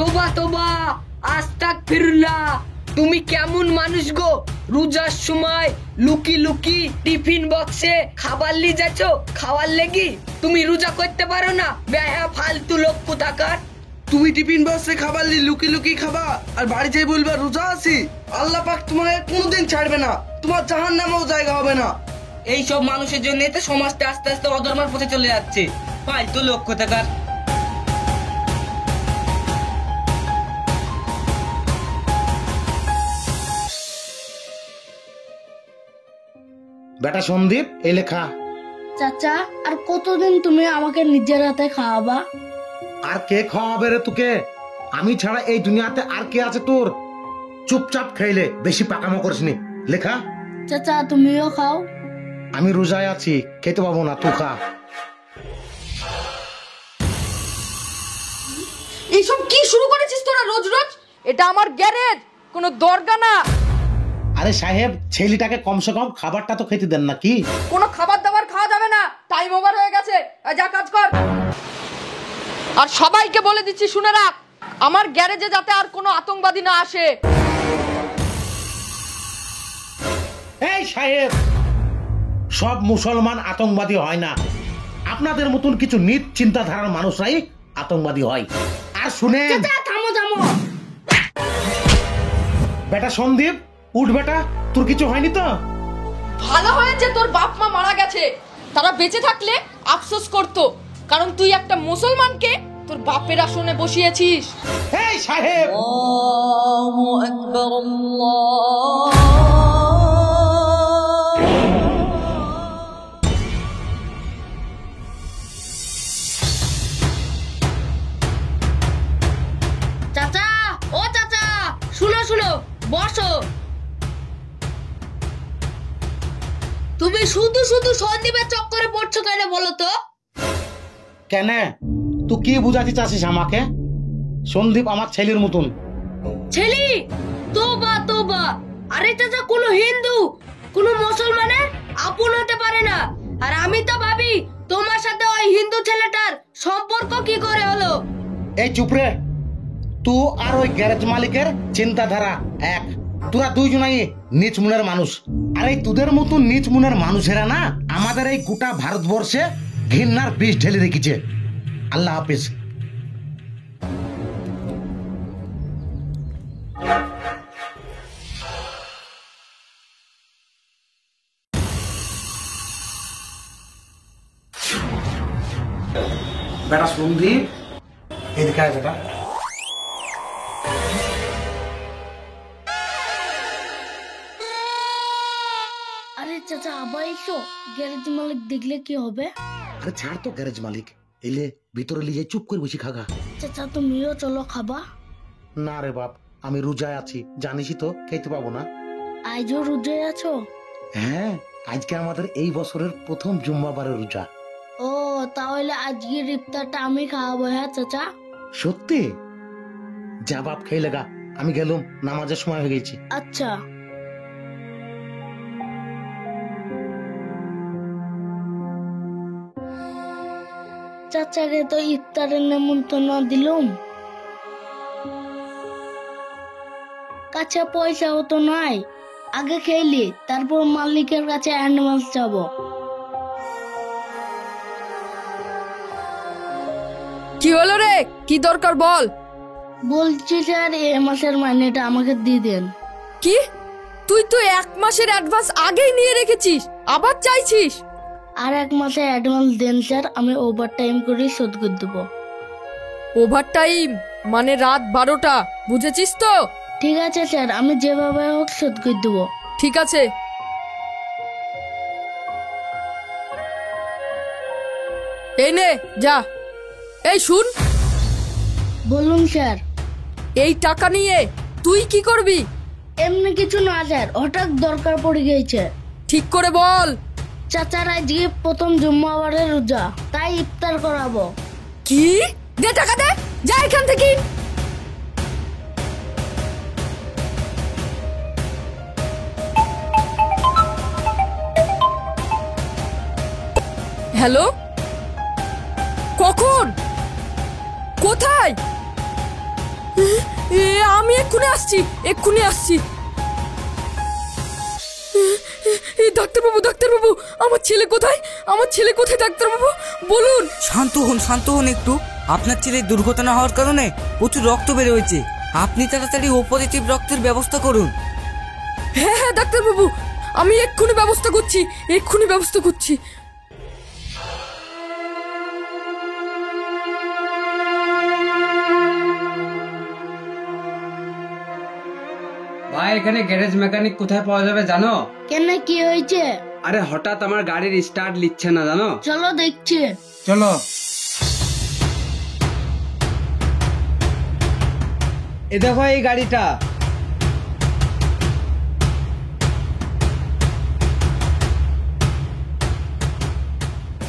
তোবা তোবা, আস্তাগফিরুল্লাহ। তুমি কেমন মানুষ গো? রোজার সময় লুকি লুকি টিফিন বক্সে খাবার নিয়ে যাচ্ছ খাওয়ার লেগি? তুমি রোজা করতে পারো না? বেহা ফালতু লোক কোথাকার। তুমি টিফিন বক্সে খাবার নিয়ে লুকি লুকি খাবা আর বাড়ি যেয়ে বলবা রোজা আছি? আল্লাহ পাক তোমাকে কোনোদিন ছাড়বে না, তোমার জাহান্নামেও জায়গা হবে না। এইসব মানুষের জন্য তো সমাজটা আস্তে আস্তে অধর্মের পথে চলে যাচ্ছে। ফালতু লোক কোথাকার। বেটা সন্দীপ, এই লেখা। চাচা, আর কতদিন তুমি আমাকে নিজের হাতে খাওয়াবা? আর কে খাওয়াবে রে তোকে? আমি ছাড়া এই দুনিয়াতে আর কে আছে তোর? চুপচাপ খাইলে, বেশি পাকামো করিস নি। লেখা। চাচা, তুমিও খাও। আমি রোজায় আছি, খেতে পাবো না, তুই খা। এইসব কি শুরু করেছিস তোরা রোজ রোজ? এটা আমার গ্যারেজ, কোনো দরগা না। আরে সাহেব, ছেলেটাকে কমসে কম খাবারটা তো খেতে দেন নাকি? কোনো খাবার দাবার খাওয়া যাবে না, টাইম ওভার হয়ে গেছে। যা কাজ কর। আর সবাইকে বলে দিচ্ছি, শুনে রাখ, আমার গ্যারেজে যাতে আর কোনো আতঙ্কবাদী না আসে। এই সাহেব, সব মুসলমান আতঙ্কবাদী হয় না। আপনাদের মতন কিছু নিট চিন্তাধারার মানুষরাই আতঙ্কবাদী হয়। আর শুনে থামো থামো। বেটা সন্দীপ, উঠ বেটা, তোর কিছু হয়নি তো? ভালো হয়েছে তোর বাপ মা মারা গেছে, তারা বেঁচে থাকলে আফসোস করতো, কারণ তুই একটা মুসলমানকে তোর বাপের আসনে বসিয়েছিস। এই সাহেব, আল্লাহু আকবার, আল্লাহ। চাচা, ও চাচা, শুনো শুনো, বসো। তুমি শুধু শুধু সন্দীপের চক্করে পড়ছো কেন বলো তো? কেন? তুই কি বুঝাতে চাচ্ছিস আমাকে? সন্দীপ আমার ছেলের মতন। ছেলি? তোবা তোবা। আরে চাচা, কোনো হিন্দু কোনো মুসলমানের আপন হতে পারে না। আর আমি তো ভাবি তোমার সাথে ওই হিন্দু ছেলেটার সম্পর্ক কি করে হলো। এই চুপ রে, তুই আর ওই গ্যারেজ মালিকের চিন্তাধারা এক। তোরা দুইজনাই নিচ মনের মানুষ। আর এই তোদের মতন নিচ মনের মানুষেরা না আমাদের এই গোটা ভারতবর্ষে ঘৃণার বীজ ঢেলে রেখেছে। আল্লাহ হাফিজ। বেটা সন্দীপ, এদিকে আয় বেটা। আরে চাচা, আবার এসো। গ্যারেজ মালিক দেখলে কি হবে? আরে ছাড় তো গ্যারেজ মালিক, এলে ভিতরে নিয়ে চুপ করে বসে খাগা। চাচা, তুমিও চলো খাবা। না রে বাপ, আমি রোজায় আছি, জানিসই তো, খেতে পাবো না। আজও রোজায় আছো? হ্যাঁ, আজকে আমাদের এই বছরের প্রথম জুম্মাবারের রোজা। ও, তাহলে আজকের ইফতারটা আমি খাওয়াবো। হ্যাঁ চাচা? সত্যি? যা বাপ, খেয়ে লাগা, আমি গেলুম, নামাজের সময় হয়ে গেছে। আচ্ছা। চাচাকে তো ইফতারের নেমন্তন্ন দিলুম, কাছে পয়সাও তো নাই। আগে খেলি, তারপর মালিকের কাছে অ্যাডভান্স যাবো। কি হলো রে? কি দরকার বল। বলছি স্যার, এ মাসের মাইনেটা আমাকে দিয়ে দেন। কি? তুই তো 1 মাসের অ্যাডভান্স আগেই নিয়ে রেখেছিস, আবার চাইছিস? আর 1 মাসে অ্যাডভান্স দেন স্যার, আমি ওভার টাইম করে শোধ করে দেবো। ওভার টাইম মানে রাত 12টা, বুঝেছিস তো? ঠিক আছে স্যার, আমি যেভাবে হোক শোধ করে দেবো। ঠিক আছে। এই নে, যা। এই শুন, বলুন স্যার। এই টাকা নিয়ে তুই কি করবি? এমনি কিছু না স্যার, হঠাৎ দরকার পড়ে গিয়েছে। ঠিক করে বল। চাচার আজকে প্রথম জুম্মাবারের রোজা, তাই ইফতার করাবো। কি? দে টাকা দে, যা এখান থেকে। হ্যালো, কখন? কোথায়? আমি এক্ষুনি আসছি, এক্ষুনি আসছি। ডাক্তারবাবু, ডাক্তারবাবু, আমার ছেলে কোথায়? আমার ছেলে কোথায় ডাক্তারবাবু? বলুন। শান্ত হন একটু। আপনার ছেলের দুর্ঘটনা হওয়ার কারণে প্রচুর রক্ত বের হয়েছে। আপনি তাড়াতাড়ি ও পজিটিভ রক্তের ব্যবস্থা করুন। হ্যাঁ হ্যাঁ ডাক্তারবাবু, আমি এক্ষুনি ব্যবস্থা করছি, এক্ষুনি ব্যবস্থা করছি। ভাই, এখানে গ্যারেজ মেকানিক কোথায় পাওয়া যাবে জানো? কেন, কি হয়েছে? আরে হঠাৎ আমার গাড়ির স্টার্ট নিচ্ছে না জানো। চলো দেখছি। চলো। এ দেখো এই গাড়িটা।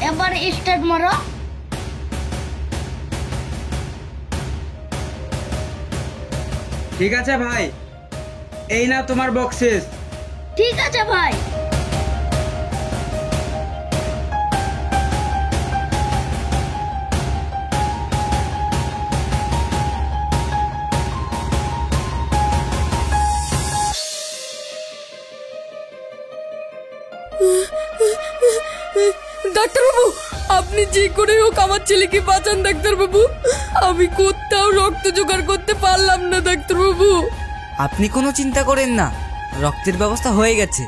এবার স্টার্ট মারো। ঠিক আছে ভাই, এই না তোমার বক্সেস। ঠিক আছে ভাই। ডাক্তারবাবু, আপনি যে করে হোক আমার ছেলেকে বাঁচান ডাক্তারবাবু। আমি কোথাও রক্ত জোগাড় করতে পারলাম না ডাক্তারবাবু। আপনি কোনো চিন্তা করেন না, রক্তের ব্যবস্থা হয়ে গেছে।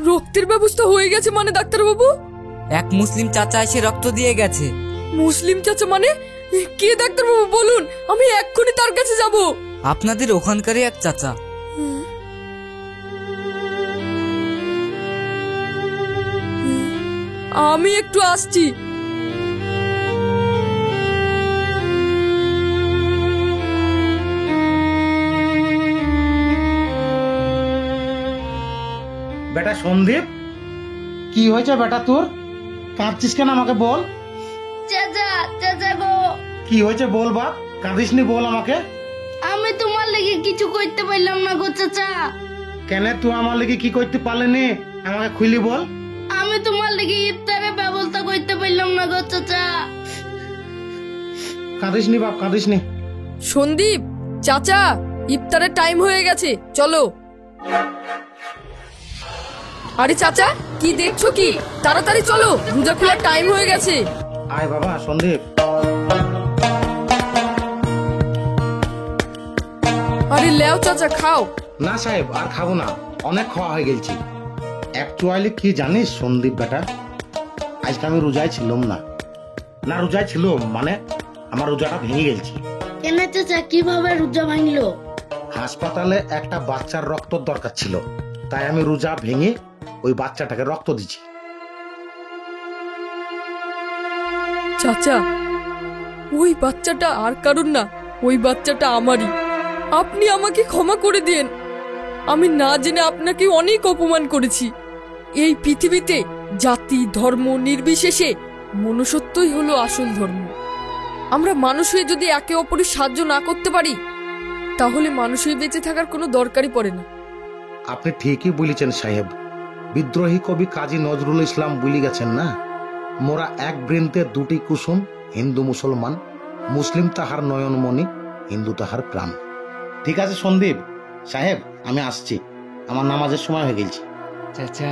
রক্তের ব্যবস্থা হয়ে গেছে মানে ডাক্তারবাবু? এক মুসলিম চাচা এসে রক্ত দিয়ে গেছে। মুসলিম চাচা মানে? কে ডাক্তারবাবু বলুন, আমি এক্ষুনি তার কাছে যাব। আপনাদের ওখানকারই এক চাচা। আমি একটু আসছি। বেটা সন্দীপ, কি হয়েছে বেটা তোর? কাঁদছিস কেন আমাকে বল। চাচা, চাচা গো, কি হয়েছে বল বাপ, কাঁদিসনি বল আমাকে। আমি তোমার লেগে কিছু করতে পারলাম না গো চাচা। কেন তুই আমার লেগে কি করতে পারলি আমাকে খুলি বল। আমি তোমার লেগে ইফতারের ব্যবস্থা করতে পারলাম না গো চাচা। কাঁদিসনি বাপ, কাঁদিসনি। সন্দীপ, চাচা, ইফতারের টাইম হয়ে গেছে, চলো। আরে চাচা, কি দেখছো কি? তাড়াতাড়ি চলো, রোজা খোলার টাইম হয়ে গেছে। আয় বাবা সন্দীপ। আরে লেও চাচা, খাও। না সাহেব, আর খাবো না, অনেক খাওয়া হয়ে গেছি। অ্যাকচুয়ালি কি জানিস সন্দীপ বেটা, আজকে আমি রোজায় ছিলাম না। না রোজায় ছিল মানে আমার রোজাটা ভেঙে গেছি। কেন চাচা, কিভাবে রোজা ভাঙলো? হাসপাতালে একটা বাচ্চার রক্ত দরকার ছিল, তাই আমি রোজা ভেঙে ওই বাচ্চাটাকে রক্ত দিচ্ছি। চাচা, ওই বাচ্চাটা আর কারণ না, ওই বাচ্চাটা আমারই। আপনি আমাকে ক্ষমা করে দিন। আমি না জেনে আপনাকে অনেক অপমান করেছি। এই পৃথিবীতে জাতি ধর্ম নির্বিশেষে মনুষ্যত্বই হলো আসল ধর্ম। আমরা মানুষ হয়ে যদি একে অপরের সাহায্য না করতে পারি, তাহলে মানুষ হয়ে বেঁচে থাকার কোনো দরকারই পড়ে না। আপনি ঠিকই বলেছেন সাহেব। বিদ্রোহী কবি কাজী নজরুল ইসলাম বলে গেছেন না, মোরা এক বৃন্তে দুটি কুসুম, হিন্দু মুসলমান, মুসলিম তাহার নয়নমণি, হিন্দু তাহার প্রাণ। ঠিক আছে সন্দীপ সাহেব, আমি আসছি, আমার নামাজের সময় হয়ে গেছে। চাচা,